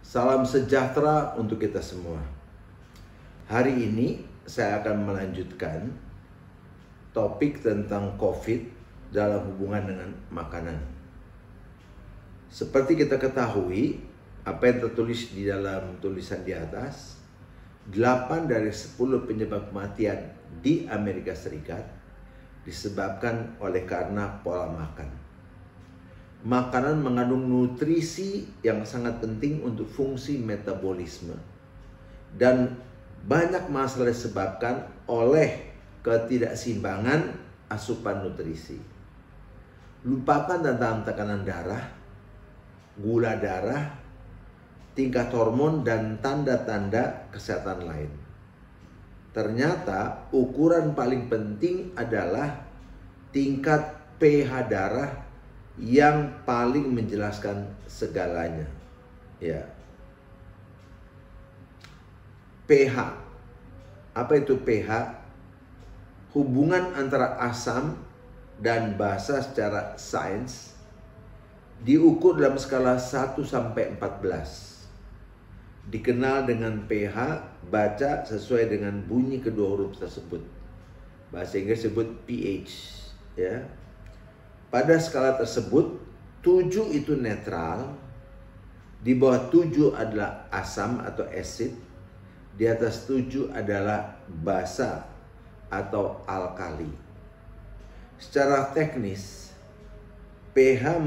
Salam sejahtera untuk kita semua. Hari ini saya akan melanjutkan topik tentang COVID dalam hubungan dengan makanan. Seperti kita ketahui, apa yang tertulis di dalam tulisan di atas, 8 dari 10 penyebab kematian di Amerika Serikat disebabkan oleh karena pola makan. Makanan mengandung nutrisi yang sangat penting untuk fungsi metabolisme. Dan banyak masalah disebabkan oleh ketidakseimbangan asupan nutrisi. Lupakan tentang tekanan darah, gula darah, tingkat hormon, dan tanda-tanda kesehatan lain. Ternyata ukuran paling penting adalah tingkat pH darah yang paling menjelaskan segalanya. Ya. pH. Apa itu pH? Hubungan antara asam dan basa secara sains diukur dalam skala 1 sampai 14. Dikenal dengan pH, baca sesuai dengan bunyi kedua huruf tersebut. Bahasa Inggris sebut pH, ya. Pada skala tersebut, 7 itu netral, di bawah 7 adalah asam atau acid, di atas 7 adalah basa atau alkali. Secara teknis, pH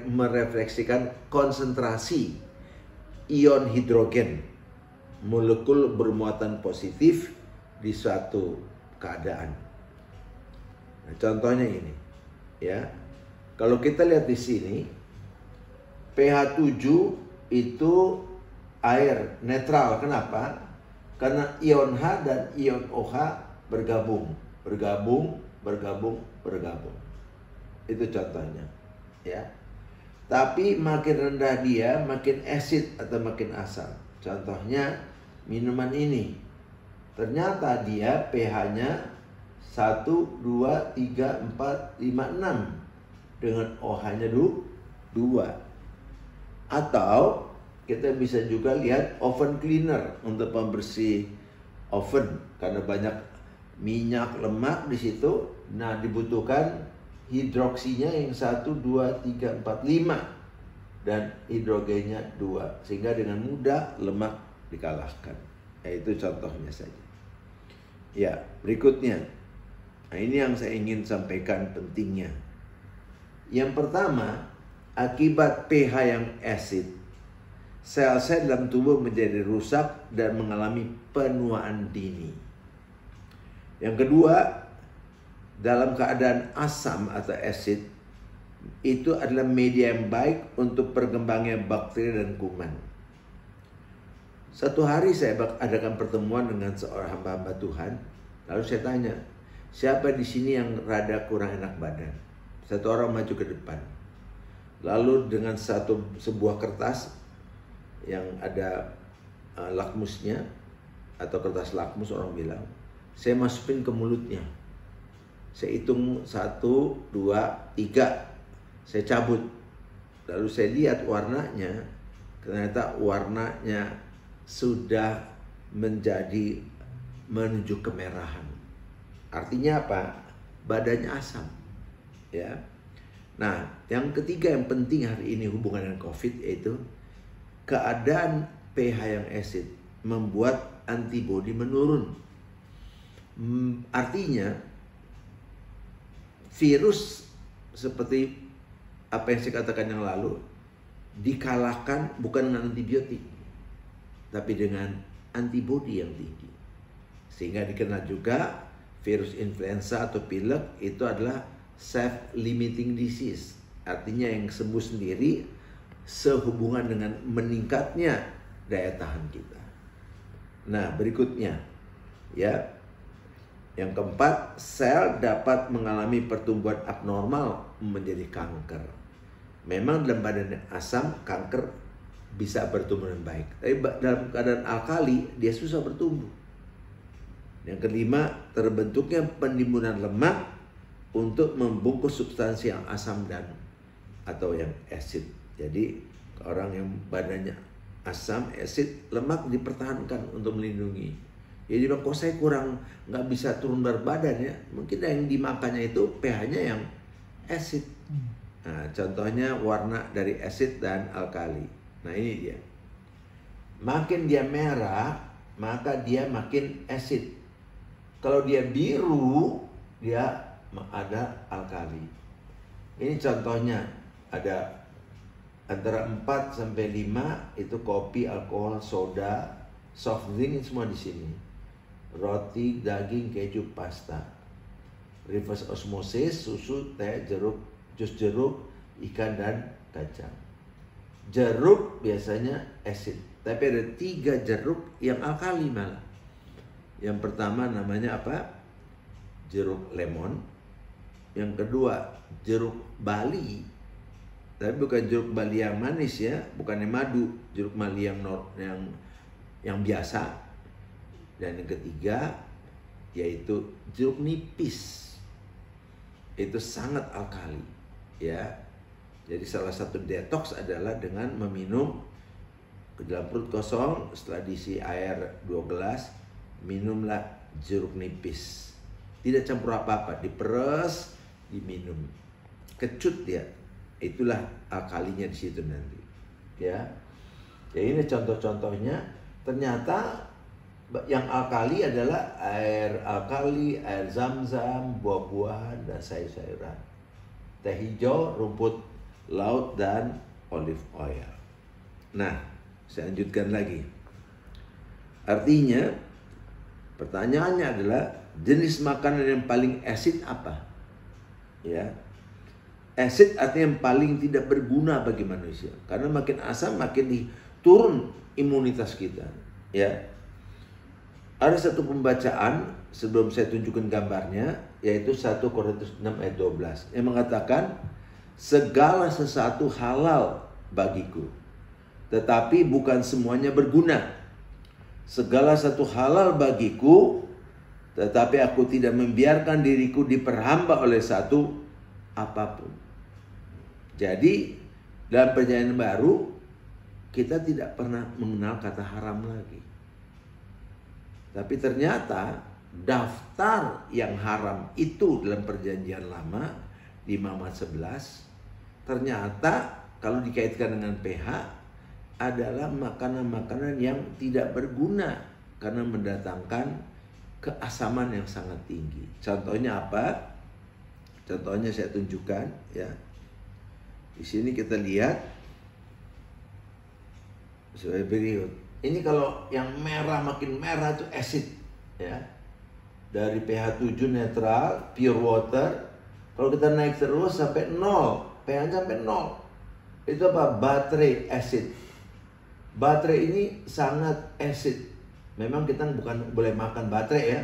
merefleksikan konsentrasi ion hidrogen, molekul bermuatan positif di suatu keadaan. Nah, contohnya ini. Ya, kalau kita lihat di sini, pH 7 itu air netral. Kenapa? Karena ion H dan ion OH bergabung. Itu contohnya. Ya. Tapi makin rendah dia, makin asid atau makin asam. Contohnya minuman ini. Ternyata dia pH-nya 1, 2, 3, 4, 5, 6 dengan OH-nya 2. Atau kita bisa juga lihat oven cleaner untuk pembersih oven, karena banyak minyak lemak di situ. Nah, dibutuhkan hidroksinya yang 1, 2, 3, 4, 5 dan hidrogennya 2, sehingga dengan mudah lemak dikalahkan. Itu contohnya saja. Ya, berikutnya. Nah, ini yang saya ingin sampaikan pentingnya. Yang pertama, akibat pH yang asid, sel-sel dalam tubuh menjadi rusak dan mengalami penuaan dini. Yang kedua, dalam keadaan asam atau asid, itu adalah media yang baik untuk perkembangannya bakteri dan kuman. Satu hari saya adakan pertemuan dengan seorang hamba-hamba Tuhan, lalu saya tanya, siapa di sini yang rada kurang enak badan? Satu orang maju ke depan. Lalu dengan sebuah kertas yang ada lakmusnya atau kertas lakmus, orang bilang, saya masukin ke mulutnya. Saya hitung 1, 2, 3. Saya cabut. Lalu saya lihat warnanya. Ternyata warnanya sudah menuju kemerahan. Artinya apa? Badannya asam. Ya. Nah, yang ketiga yang penting hari ini hubungan dengan COVID, yaitu keadaan pH yang asid membuat antibodi menurun. Artinya virus seperti apa yang saya katakan yang lalu dikalahkan bukan dengan antibiotik, tapi dengan antibodi yang tinggi. Sehingga dikenal juga virus influenza atau pilek itu adalah self-limiting disease. Artinya yang sembuh sendiri sehubungan dengan meningkatnya daya tahan kita. Nah, berikutnya, ya, yang keempat, sel dapat mengalami pertumbuhan abnormal menjadi kanker. Memang dalam badan asam, kanker bisa bertumbuh dengan baik. Tapi dalam keadaan alkali, dia susah bertumbuh. Yang kelima, terbentuknya penimbunan lemak untuk membungkus substansi yang asam dan atau yang asid. Jadi orang yang badannya asam, asid, lemak dipertahankan untuk melindungi. Jadi bilang, kok saya kurang, nggak bisa turun berat badan ya. Mungkin yang dimakannya itu pH-nya yang asid. Nah, contohnya warna dari asid dan alkali. Nah ini dia. Makin dia merah, maka dia makin asid. Kalau dia biru, dia ada alkali. Ini contohnya, ada antara 4 sampai 5 itu kopi, alkohol, soda, soft drink semua di sini. Roti, daging, keju, pasta. Reverse osmosis, susu, teh, jeruk, jus jeruk, ikan dan kacang. Jeruk biasanya asid, tapi ada 3 jeruk yang alkali malah. Yang pertama namanya apa? Jeruk lemon. Yang kedua jeruk Bali. Tapi bukan jeruk Bali yang manis ya, bukannya madu, jeruk Bali yang biasa. Dan yang ketiga yaitu jeruk nipis. Itu sangat alkali, ya. Jadi salah satu detox adalah dengan meminum ke dalam perut kosong, setelah diisi air 2 gelas, minumlah jeruk nipis. Tidak campur apa-apa, diperes, diminum. Kecut dia. Itulah alkalinya di situ nanti. Ya. Ya ini contoh-contohnya. Ternyata yang alkali adalah air alkali, air zam-zam, buah-buahan dan sayur-sayuran. Teh hijau, rumput laut dan olive oil. Nah, saya lanjutkan lagi. Artinya, pertanyaannya adalah jenis makanan yang paling asid apa? Ya. Asid artinya yang paling tidak berguna bagi manusia. Karena makin asam makin turun imunitas kita. Ya. Ada satu pembacaan sebelum saya tunjukkan gambarnya, yaitu 1 Korintus 6 ayat 12 yang mengatakan segala sesuatu halal bagiku, tetapi bukan semuanya berguna. Segala sesuatu halal bagiku, tetapi aku tidak membiarkan diriku diperhamba oleh satu apapun. Jadi dalam perjanjian baru kita tidak pernah mengenal kata haram lagi. Tapi ternyata daftar yang haram itu dalam perjanjian lama di Mazmur 11 ternyata kalau dikaitkan dengan pH adalah makanan-makanan yang tidak berguna karena mendatangkan keasaman yang sangat tinggi. Contohnya apa? Contohnya saya tunjukkan ya. Di sini kita lihat sebagai berikut. Ini kalau yang merah makin merah itu acid ya. Dari pH 7 netral, pure water. Kalau kita naik terus sampai 0, pH sampai 0. Itu apa? Baterai acid. Baterai ini sangat acid. Memang kita bukan boleh makan baterai ya.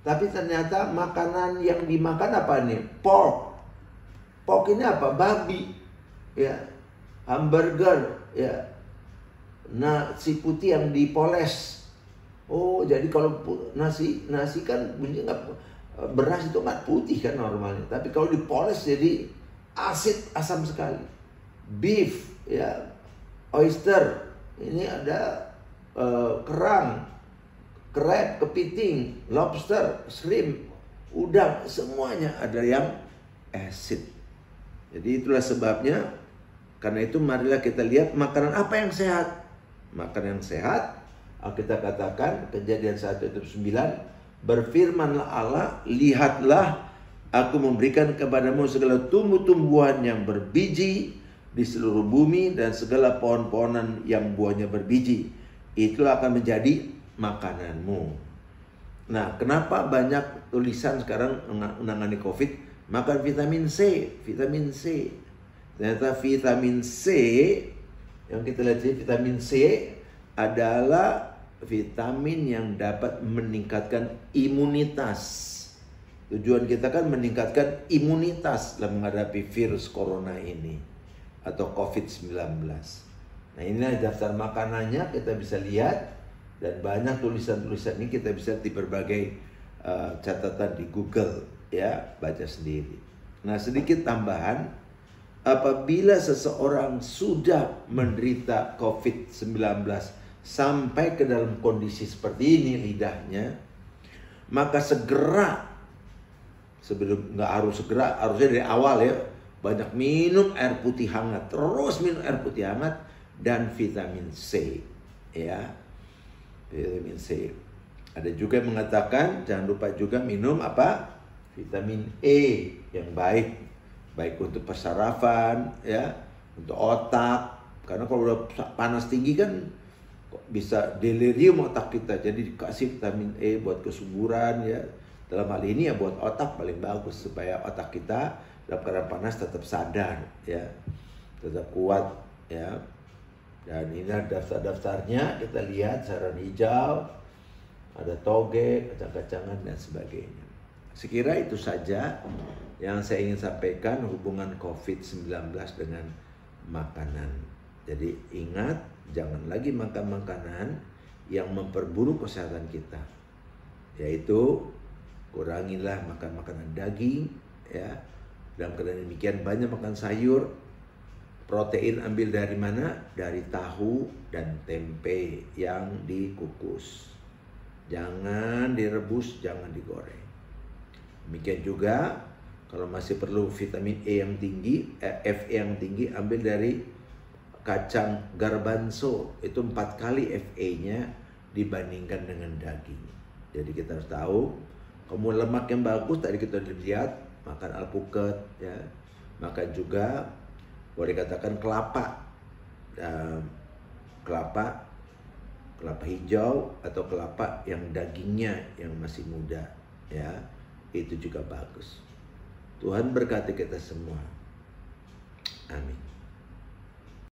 Tapi ternyata makanan yang dimakan apa nih? Pork. Pork ini apa? Babi. Ya. Hamburger ya. Nasi putih yang dipoles. Oh, jadi kalau nasi kan bunyi nggak, beras itu nggak putih kan normalnya. Tapi kalau dipoles jadi asam sekali. Beef, ya, oyster, ini ada kerang, crab, kepiting, lobster, shrimp, udang, semuanya ada yang acid. Jadi itulah sebabnya. Karena itu marilah kita lihat makanan apa yang sehat. Makanan yang sehat, kita katakan Kejadian 1:9, berfirmanlah Allah, lihatlah aku memberikan kepadamu segala tumbuh-tumbuhan yang berbiji di seluruh bumi dan segala pohon-pohonan yang buahnya berbiji. Itulah akan menjadi makananmu. Nah, kenapa banyak tulisan sekarang menangani COVID? Makan vitamin C, vitamin C. Ternyata vitamin C yang kita lihat sini, vitamin C adalah vitamin yang dapat meningkatkan imunitas. Tujuan kita kan meningkatkan imunitas dalam menghadapi virus corona ini atau COVID-19. Nah, inilah daftar makanannya, kita bisa lihat. Dan banyak tulisan-tulisan ini kita bisa di berbagai catatan di Google ya, baca sendiri. Nah, sedikit tambahan, apabila seseorang sudah menderita COVID-19 sampai ke dalam kondisi seperti ini lidahnya, maka segera, sebelum nggak harus segera, harusnya dari awal ya, banyak minum air putih hangat, terus minum air putih hangat dan vitamin C, ya, vitamin C. Ada juga yang mengatakan jangan lupa juga minum apa? Vitamin E yang baik untuk persarafan, ya, untuk otak. Karena kalau udah panas tinggi kan bisa delirium otak kita. Jadi dikasih vitamin E buat kesuburan, ya. Dalam hal ini ya buat otak paling bagus supaya otak kita dalam keadaan panas tetap sadar, ya, tetap kuat, ya. Dan ini ada daftar-daftarnya, kita lihat saran hijau, ada toge, kacang-kacangan dan sebagainya. Sekira itu saja yang saya ingin sampaikan hubungan COVID-19 dengan makanan. Jadi ingat, jangan lagi makan makanan yang memperburuk kesehatan kita. Yaitu kurangilah makan makanan daging, ya. Dalam keadaan demikian banyak makan sayur. Protein ambil dari mana? Dari tahu dan tempe yang dikukus. Jangan direbus, jangan digoreng. Demikian juga kalau masih perlu vitamin E yang tinggi, Fe yang tinggi, ambil dari kacang garbanzo. Itu 4 kali Fe-nya dibandingkan dengan daging. Jadi kita harus tahu, kamu lemak yang bagus tadi kita lihat, makan alpukat, ya. Makan juga boleh dikatakan kelapa hijau atau kelapa yang dagingnya yang masih muda, ya, itu juga bagus. Tuhan berkati kita semua. Amin.